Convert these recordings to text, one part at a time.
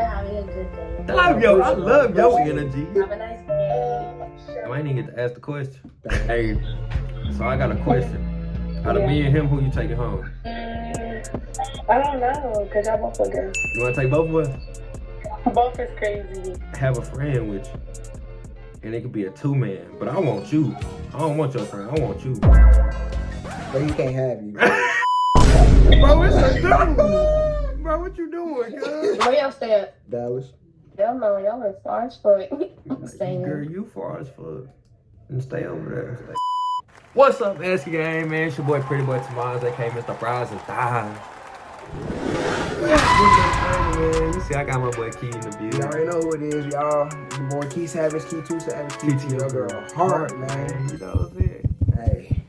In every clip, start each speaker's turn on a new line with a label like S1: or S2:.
S1: having a good day.
S2: I love your energy.
S1: Have a nice day.
S2: I ain't even get to ask the question. Hey, so I got a question. Out of me and him, who you taking home?
S3: I don't know, cause y'all both look good.
S2: You wanna take both of us?
S3: Both is crazy.
S2: Have a friend with you. And it could be a two-man, but I want you. I don't want your friend, I want you.
S4: But he can't have you.
S2: Bro, it's a dude. Bro, what you doing, cuz?
S1: Where y'all stay at?
S4: Dallas.
S1: Y'all know y'all are far as fuck. I'm staying
S2: Girl,
S1: there.
S2: you far as fuck. And stay over there. Stay. What's up, Asky Gang, man? It's your boy Pretty Boy Tomaz, aka Mr. Fries and Thighs. Man, you see, I got my boy Key in the
S4: You
S2: view.
S4: already know who it is, y'all. Your boy Key Savage, Key 2 Savage, Key to your girl. Heart, man.
S2: You know what I'm saying?
S4: Hey.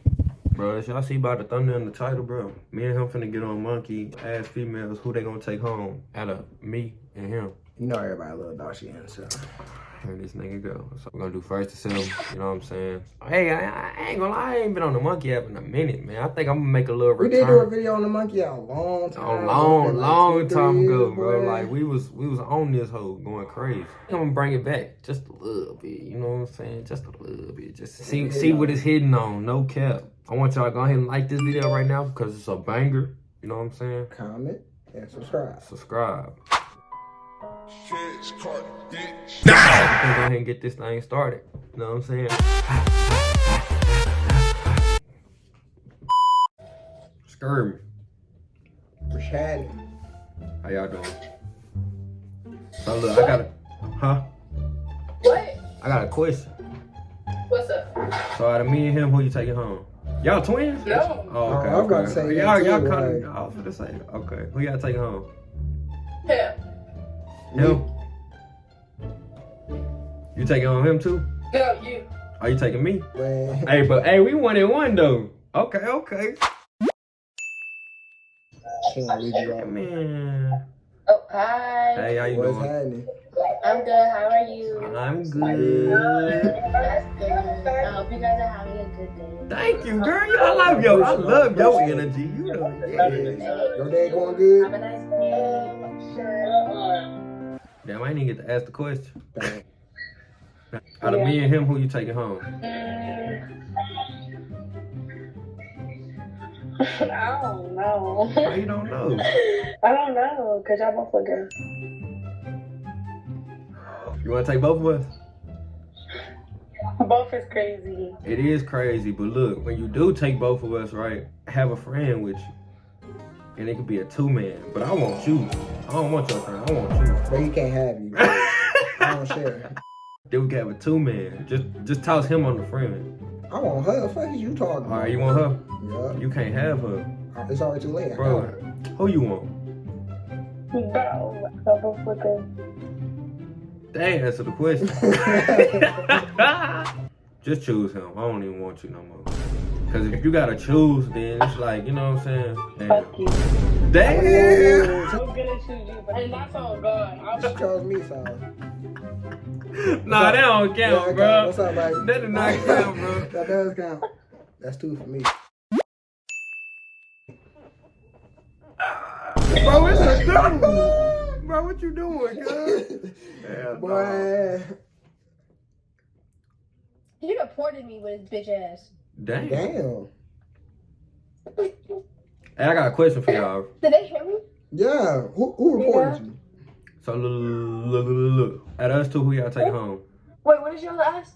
S2: Bro, as y'all see by the thumbnail and the title, bro, me and him finna get on Monkey, ask females who they gonna take home out of me and him.
S4: You know everybody love Darshian, so.
S2: Here this nigga go. So we're gonna do first to sell, you know what I'm saying? Hey, I ain't gonna lie, I ain't been on the Monkey app in a minute, man. I think I'm gonna make a little
S4: We
S2: return.
S4: did do a video on the monkey a long time.
S2: A long time ago, bro.
S4: boy.
S2: Like we was on this hoe going crazy. I'm gonna bring it back just a little bit. You know what I'm saying? Just a little bit. Just see what it's hitting on. No cap. I want y'all to go ahead and like this video right now because it's a banger. You know what I'm saying?
S4: Comment and subscribe.
S2: Subscribe.
S5: Feds caught the bitch.
S2: Go ahead and get this thing started. You know what I'm saying? Scurry.
S4: Rashad.
S2: How y'all doing? So look, I got
S1: What?
S2: I got a question.
S1: What's up?
S2: So out of me and him, who you taking home? Y'all twins?
S1: No.
S2: Oh, okay.
S4: I was about to say that
S2: y'all
S4: too,
S2: kind
S4: like-
S2: of. I was gonna say. Okay. Who y'all taking home?
S1: Yeah.
S2: Him. You taking home him too?
S1: No, you.
S2: Are you taking me?
S4: Man.
S2: Hey, but hey, we 1-1 though. Okay.
S4: Can't leave you
S2: Hey,
S4: out.
S2: man.
S1: Oh, hi.
S2: Hey, how you
S4: What's
S2: doing?
S4: happening?
S1: I'm good. How are you?
S2: I'm good.
S1: That's good. I hope you guys are having a good day.
S2: Thank you, girl. I love your energy. You know, yeah.
S4: Your day going
S1: Have
S4: good?
S1: a nice day.
S2: Damn, I didn't even get to ask the question.
S4: Dang.
S2: Out of me and him, who you taking home?
S3: I don't know.
S2: How you don't know?
S3: I don't know, cause y'all both look good.
S2: You wanna take both of us?
S3: Both is crazy.
S2: It is crazy, but look, when you do take both of us, right, have a friend with you. And it could be a two-man, but I want you. I don't want your friend, I want you.
S4: But he can't have you. I don't share.
S2: Then we can have a two-man. Just toss him on the friend.
S4: I want her. Fuck is you talking about?
S2: Alright, you want her?
S4: Yeah.
S2: You can't have her.
S4: It's already too late. I
S2: Bro,
S4: know.
S2: who you want?
S3: Bro, y'all both look good.
S2: Dang, answer the question. Just choose him. I don't even want you no more. Cause if you gotta choose, then it's like, you know what I'm saying?
S3: Fuck you.
S2: Damn.
S3: I'm gonna choose you, but and that's on God.
S4: She chose me, so.
S2: Nah, that don't
S4: Yeah,
S2: count,
S4: that
S2: bro.
S4: count. What's up, baby?
S2: That did not count, bro.
S4: That does count. That's 2 for me.
S2: Bro, it's a dude. Bro, what you doing, cuz?
S4: Boy.
S1: He reported me with his bitch ass.
S2: Damn.
S4: Damn.
S2: Hey, I got a question for y'all.
S1: Did they hear me?
S4: Yeah. Who reported you?
S2: So look. At us two, who y'all taking home?
S1: Wait, what is your last?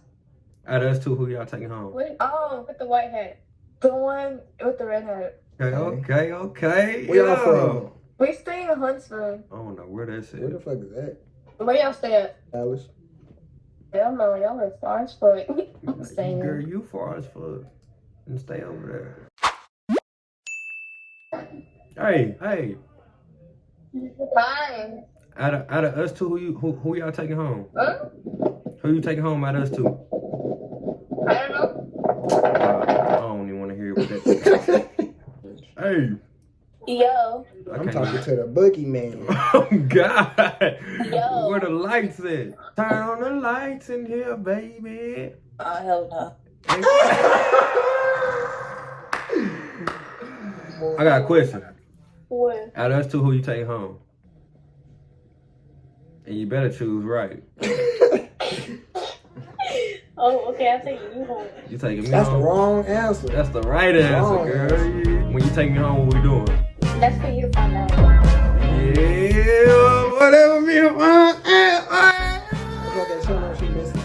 S2: At us two, who y'all taking home?
S1: What? Oh, with the white hat. The one with the red hat.
S2: Okay.
S4: Where y'all
S2: Yeah.
S4: from?
S1: We stay in Huntsville.
S2: I don't know where that's
S4: Where the
S2: at.
S4: fuck is that?
S1: Where y'all stay at?
S4: Dallas.
S1: Y'all know y'all are far as fuck. I'm staying
S2: Girl,
S1: there.
S2: you far as fuck. And stay over there. Hey.
S1: Fine.
S2: Out of us two, who y'all taking home?
S1: Huh?
S2: Who you taking home out of us two?
S1: I don't know.
S2: I don't even want to hear what that. Hey.
S1: Yo.
S4: I'm talking to the boogeyman.
S2: Oh God!
S1: Yo.
S2: Where the lights at? Turn on the lights in here, baby.
S1: Oh, hell no.
S2: I got a question.
S3: What?
S2: Out of us two, who you taking home? And you better choose right.
S3: Oh, okay, I'm taking you home.
S2: You taking me
S4: That's the
S2: home?
S4: wrong answer.
S2: That's the right answer,
S4: Wrong
S2: girl.
S4: answer.
S2: When you take me home, what we doing?
S3: That's for you to find out.
S2: Yeah, whatever me to find out.
S4: Look at that she missing.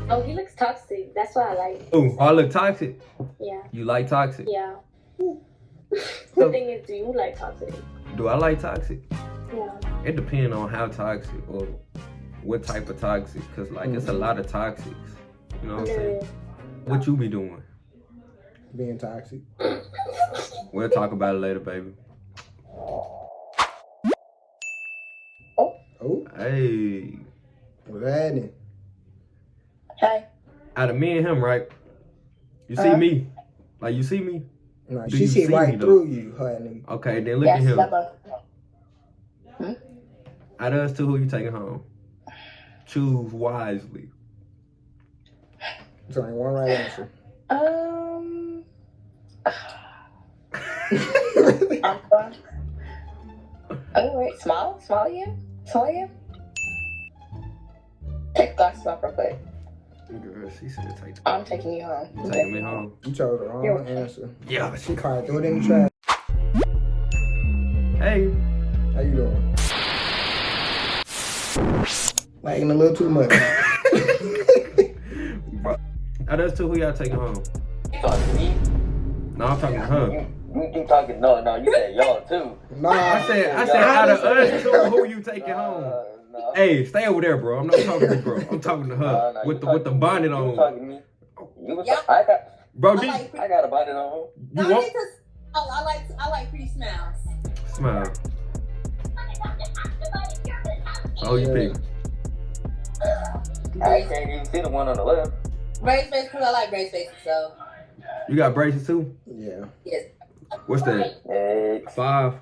S3: Oh, he looks toxic. That's what I like.
S2: Ooh, I look toxic.
S3: Yeah,
S2: You like toxic?
S3: yeah. The thing is, do you like toxic?
S2: Do I like toxic?
S3: Yeah.
S2: It depends on how toxic or what type of toxic. Cause like it's a lot of toxics. You know what I'm saying? What you be doing?
S4: Being toxic.
S2: We'll talk about it later, baby.
S4: Oh,
S2: Hey,
S4: what's happening?
S1: Hey.
S2: out of me and him, right? You see me? Like you see me?
S4: No,
S2: Do
S4: she
S2: you
S4: see
S2: see
S4: right
S2: me, though?
S4: through you, honey.
S2: Okay, then look
S1: Yes,
S2: at him.
S1: Bubba.
S2: Out of us two, who you taking home? Choose wisely.
S4: There's only one right answer.
S1: I'm fine. Oh, wait. Small you? Small you? Take the glasses off real quick.
S2: Girl, she said take
S1: I'm taking you home.
S2: taking me home.
S4: You chose the wrong answer.
S2: Yeah.
S4: She probably threw it in the trash.
S2: Hey.
S4: How you doing? Lagging a little too much.
S2: Bro, out of us two, who y'all taking home?
S6: You talking to me?
S2: No, I'm talking to her.
S6: You talking? No, you said y'all too.
S4: Nah,
S2: I said out of us two, who you taking home?
S6: No.
S2: Hey, stay over there, bro. I'm not talking to bro. I'm talking to her
S6: No,
S2: with
S6: you
S2: the bonnet
S6: You
S2: on.
S6: talking to me? You was,
S7: Yeah.
S6: I
S2: Bro,
S6: got a bonnet on.
S2: you
S7: No,
S2: want
S7: because I like pretty smiles.
S2: smile? Oh, you pick.
S6: I can't even see the one on the left.
S7: Brace face, because I like brace faces, so
S2: You got braces too?
S4: yeah.
S7: yes.
S2: What's that? 5.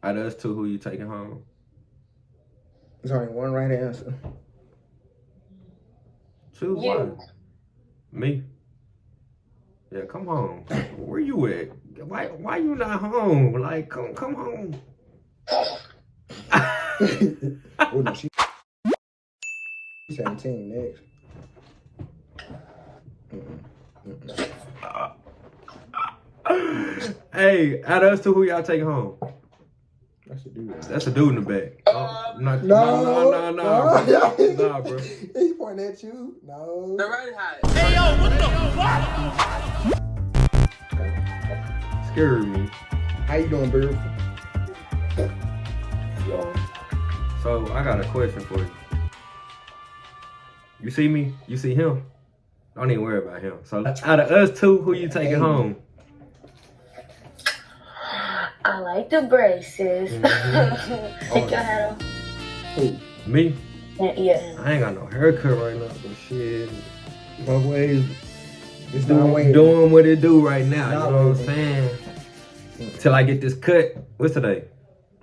S2: Out of us two, who you taking home?
S4: There's only one right answer.
S2: Choose
S1: You.
S2: one. Me. Yeah, come home. Where you at? Why you not home? Like, come home.
S4: Oh, no, she's 17 next.
S2: Hey, out of us two, who y'all taking home?
S4: That's a dude.
S2: That's a dude in the back. Oh, no,
S4: No.
S2: bro.
S4: He pointing at you. No.
S7: right high.
S2: Scared me.
S4: How you doing, beautiful?
S2: So I got a question for you. You see me? You see him? Don't even worry about him. So out of us two, who you taking home?
S1: I like the braces.
S2: Mhm.
S1: Take your hat off.
S4: Who?
S2: Me?
S1: Yeah.
S2: I ain't got no haircut right now, but shit. My ways
S4: It's not waiting.
S2: doing what it do right now.
S4: Not
S2: You know what I'm
S4: waiting.
S2: saying? Till I get this cut. What's today?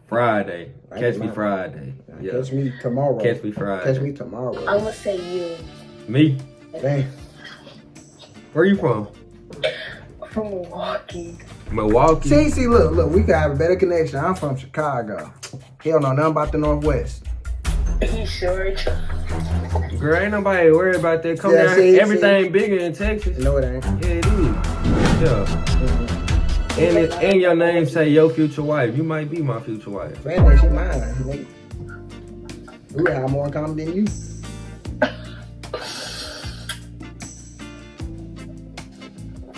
S2: Friday.
S4: Right,
S2: Catch me
S4: tomorrow.
S2: Friday. Yeah.
S4: Catch me tomorrow.
S2: Catch me Friday.
S4: Catch me tomorrow.
S1: I'm gonna say you.
S2: Me?
S4: Dang.
S2: Where you from?
S1: From Milwaukee.
S2: Milwaukee.
S4: See, look, we could have a better connection. I'm from Chicago. He don't know nothing about the Northwest.
S1: You sure?
S2: Girl, ain't nobody worried about that. Come
S4: Yeah,
S2: down.
S4: see.
S2: Everything bigger in Texas.
S4: No, it ain't.
S2: Yeah, it is. Yeah. And your name say your future wife. You might be my future wife.
S4: Granddad, she mine. Nigga. We have more in common than you.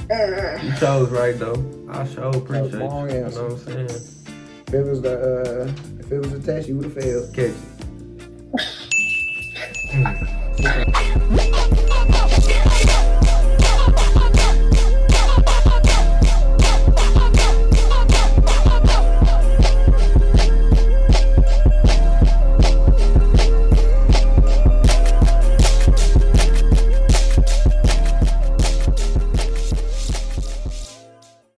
S2: You chose right though. I sure appreciate you. You know
S4: long
S2: what
S4: answer.
S2: I'm saying?
S4: If it was the test, you would have failed.
S2: Catch it.